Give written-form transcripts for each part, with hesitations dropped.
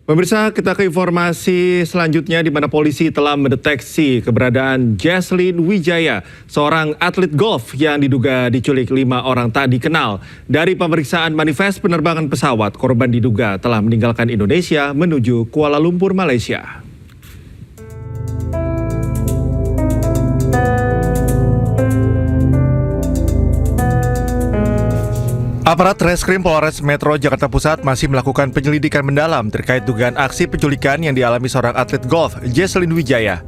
Pemirsa, kita ke informasi selanjutnya di mana polisi telah mendeteksi keberadaan Jesslyn Wijaya, seorang atlet golf yang diduga diculik 5 orang tak dikenal. Dari pemeriksaan manifest penerbangan pesawat, korban diduga telah meninggalkan Indonesia menuju Kuala Lumpur, Malaysia. Aparat Reskrim Polres Metro Jakarta Pusat masih melakukan penyelidikan mendalam terkait dugaan aksi penculikan yang dialami seorang atlet golf, Jesslyn Wijaya.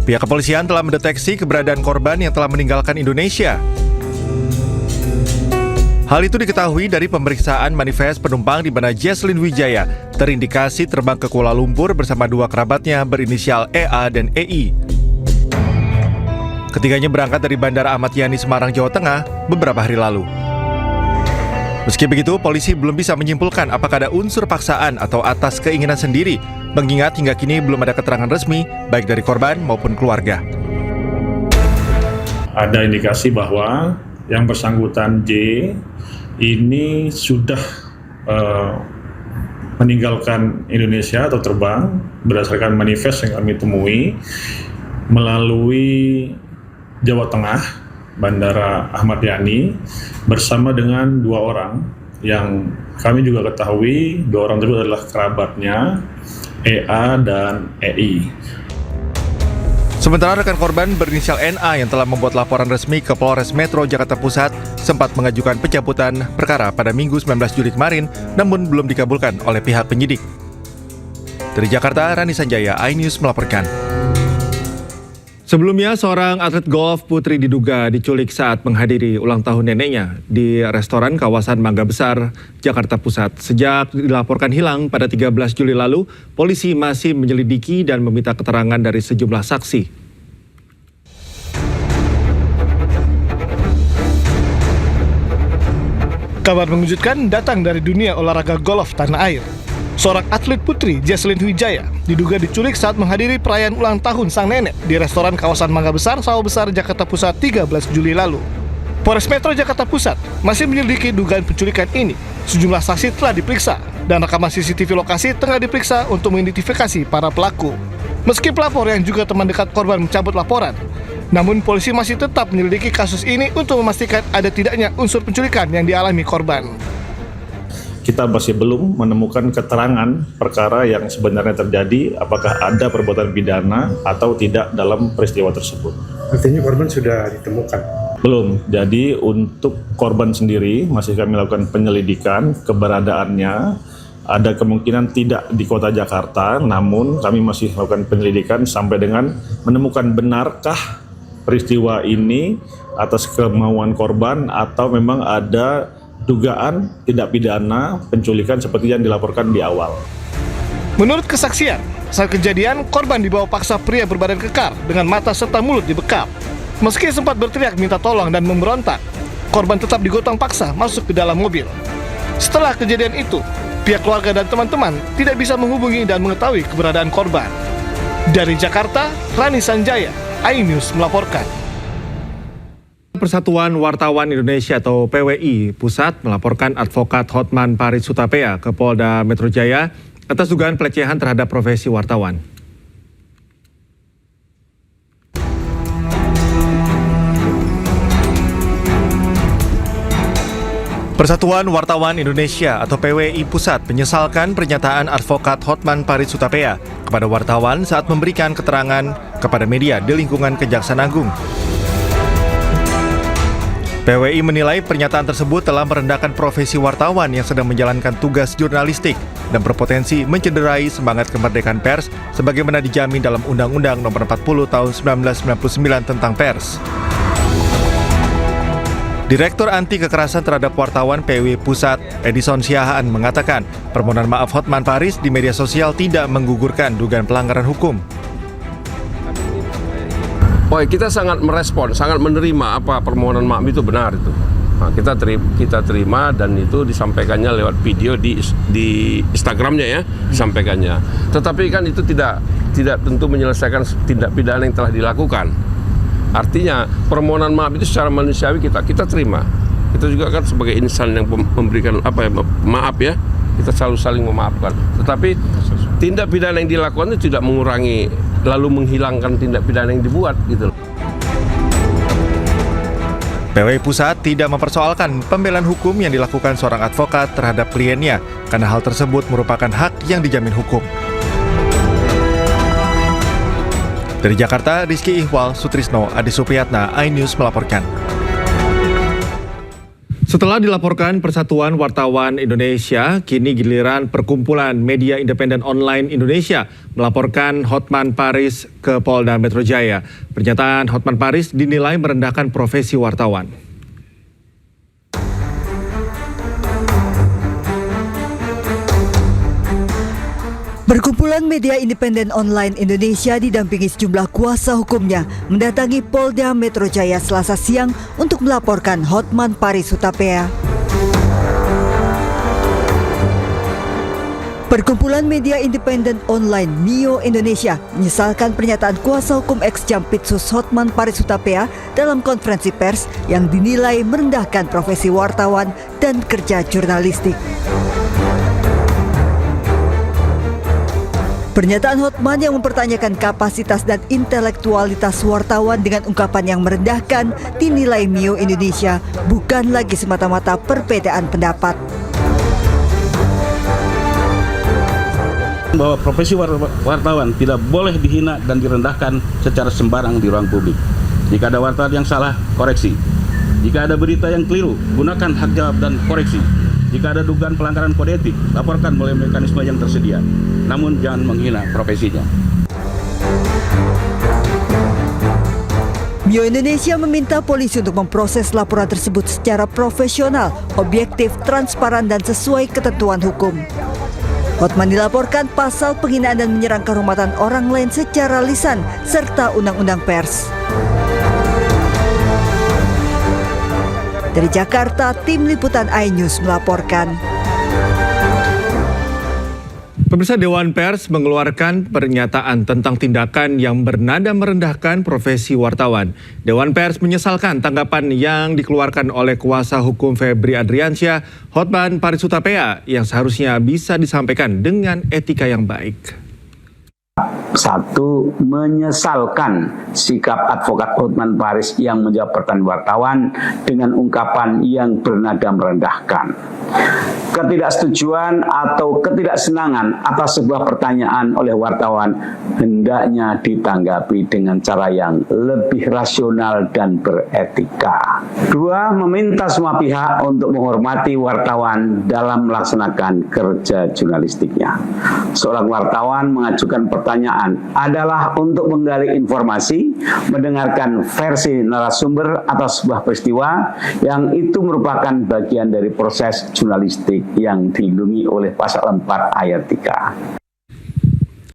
Pihak kepolisian telah mendeteksi keberadaan korban yang telah meninggalkan Indonesia. Hal itu diketahui dari pemeriksaan manifest penumpang di mana Jesslyn Wijaya terindikasi terbang ke Kuala Lumpur bersama 2 kerabatnya berinisial EA dan EI. Ketiganya berangkat dari Bandara Ahmad Yani, Semarang, Jawa Tengah beberapa hari lalu. Meski begitu, polisi belum bisa menyimpulkan apakah ada unsur paksaan atau atas keinginan sendiri, mengingat hingga kini belum ada keterangan resmi baik dari korban maupun keluarga. Ada indikasi bahwa yang bersangkutan J ini sudah meninggalkan Indonesia atau terbang berdasarkan manifest yang kami temui melalui Jawa Tengah, Bandara Ahmad Yani, bersama dengan 2 orang yang kami juga ketahui 2 orang tersebut adalah kerabatnya EA dan EI. Sementara rekan korban berinisial NA yang telah membuat laporan resmi ke Polres Metro Jakarta Pusat sempat mengajukan pencabutan perkara pada Minggu 19 Juli kemarin, namun belum dikabulkan oleh pihak penyidik. Dari Jakarta, Rani Sanjaya, iNews melaporkan. Sebelumnya, seorang atlet golf putri diduga diculik saat menghadiri ulang tahun neneknya di restoran kawasan Mangga Besar, Jakarta Pusat. Sejak dilaporkan hilang pada 13 Juli lalu, polisi masih menyelidiki dan meminta keterangan dari sejumlah saksi. Kabar mengejutkan datang dari dunia olahraga golf tanah air. Seorang atlet putri, Jesslyn Wijaya, diduga diculik saat menghadiri perayaan ulang tahun sang nenek di restoran kawasan Mangga Besar, Sawah Besar, Jakarta Pusat 13 Juli lalu. Polres Metro Jakarta Pusat masih menyelidiki dugaan penculikan ini. Sejumlah saksi telah diperiksa dan rekaman CCTV lokasi tengah diperiksa untuk mengidentifikasi para pelaku. Meski pelapor yang juga teman dekat korban mencabut laporan, namun polisi masih tetap menyelidiki kasus ini untuk memastikan ada tidaknya unsur penculikan yang dialami korban. Kita masih belum menemukan keterangan perkara yang sebenarnya terjadi, apakah ada perbuatan pidana atau tidak dalam peristiwa tersebut. Artinya korban sudah ditemukan? Belum. Jadi untuk korban sendiri masih kami lakukan penyelidikan keberadaannya. Ada kemungkinan tidak di kota Jakarta, namun kami masih melakukan penyelidikan sampai dengan menemukan benarkah peristiwa ini atas kemauan korban atau memang ada dugaan tidak pidana penculikan seperti yang dilaporkan di awal. Menurut kesaksian, saat kejadian korban dibawa paksa pria berbadan kekar dengan mata serta mulut dibekap. Meski sempat berteriak minta tolong dan memberontak, korban tetap digotong paksa masuk ke dalam mobil. Setelah kejadian itu, pihak keluarga dan teman-teman tidak bisa menghubungi dan mengetahui keberadaan korban. Dari Jakarta, Rani Sanjaya, iNews melaporkan. Persatuan Wartawan Indonesia atau PWI Pusat melaporkan advokat Hotman Paris Hutapea ke Polda Metro Jaya atas dugaan pelecehan terhadap profesi wartawan. Persatuan Wartawan Indonesia atau PWI Pusat menyesalkan pernyataan advokat Hotman Paris Hutapea kepada wartawan saat memberikan keterangan kepada media di lingkungan Kejaksaan Agung. PWI menilai pernyataan tersebut telah merendahkan profesi wartawan yang sedang menjalankan tugas jurnalistik dan berpotensi mencederai semangat kemerdekaan pers sebagaimana dijamin dalam Undang-Undang Nomor 40 Tahun 1999 tentang pers. Direktur Anti Kekerasan Terhadap Wartawan PWI Pusat, Edison Siahaan, mengatakan permohonan maaf Hotman Paris di media sosial tidak menggugurkan dugaan pelanggaran hukum. Kita sangat merespon, sangat menerima apa permohonan maaf itu benar itu. Nah, kita terima dan itu disampaikannya lewat video di Instagramnya ya, disampaikannya. Tetapi kan itu tidak tentu menyelesaikan tindak pidana yang telah dilakukan. Artinya permohonan maaf itu secara manusiawi kita terima. Itu juga kan sebagai insan yang memberikan maaf ya. kita selalu saling memaafkan. Tetapi tindak pidana yang dilakukan itu tidak mengurangi lalu menghilangkan tindak pidana yang dibuat gitu loh. PWI Pusat tidak mempersoalkan pembelaan hukum yang dilakukan seorang advokat terhadap kliennya karena hal tersebut merupakan hak yang dijamin hukum. Dari Jakarta, Rizky Ihwal, Sutrisno, Adi Supriyatna, iNews melaporkan. Setelah dilaporkan Persatuan Wartawan Indonesia, kini giliran Perkumpulan Media Independen Online Indonesia melaporkan Hotman Paris ke Polda Metro Jaya. Pernyataan Hotman Paris dinilai merendahkan profesi wartawan. Perkumpulan Media Independen Online Indonesia didampingi sejumlah kuasa hukumnya mendatangi Polda Metro Jaya Selasa siang untuk melaporkan Hotman Paris Hutapea. Perkumpulan Media Independen Online MIO Indonesia menyesalkan pernyataan kuasa hukum ex-Jampitsus Hotman Paris Hutapea dalam konferensi pers yang dinilai merendahkan profesi wartawan dan kerja jurnalistik. Pernyataan Hotman yang mempertanyakan kapasitas dan intelektualitas wartawan dengan ungkapan yang merendahkan dinilai MIO Indonesia bukan lagi semata-mata perbedaan pendapat. Bahwa profesi wartawan tidak boleh dihina dan direndahkan secara sembarang di ruang publik. Jika ada wartawan yang salah, koreksi. Jika ada berita yang keliru, gunakan hak jawab dan koreksi. Jika ada dugaan pelanggaran kode etik, laporkan melalui mekanisme yang tersedia. Namun jangan menghina profesinya. MIO Indonesia meminta polisi untuk memproses laporan tersebut secara profesional, objektif, transparan, dan sesuai ketentuan hukum. Hotman dilaporkan pasal penghinaan dan menyerang kehormatan orang lain secara lisan, serta undang-undang pers. Dari Jakarta, tim liputan iNews melaporkan. Pemirsa, Dewan Pers mengeluarkan pernyataan tentang tindakan yang bernada merendahkan profesi wartawan. Dewan Pers menyesalkan tanggapan yang dikeluarkan oleh kuasa hukum Febri Adriansyah, Hotman Paris Hutapea, yang seharusnya bisa disampaikan dengan etika yang baik. Satu, menyesalkan sikap advokat Hotman Paris yang menjawab pertanyaan wartawan dengan ungkapan yang bernada merendahkan. Ketidaksetujuan atau ketidaksenangan atas sebuah pertanyaan oleh wartawan hendaknya ditanggapi dengan cara yang lebih rasional dan beretika. Dua, meminta semua pihak untuk menghormati wartawan dalam melaksanakan kerja jurnalistiknya. Seorang wartawan mengajukan pertanyaan adalah untuk menggali informasi, mendengarkan versi narasumber atas sebuah peristiwa yang itu merupakan bagian dari proses jurnalistik yang dilindungi oleh pasal 4 ayat 3.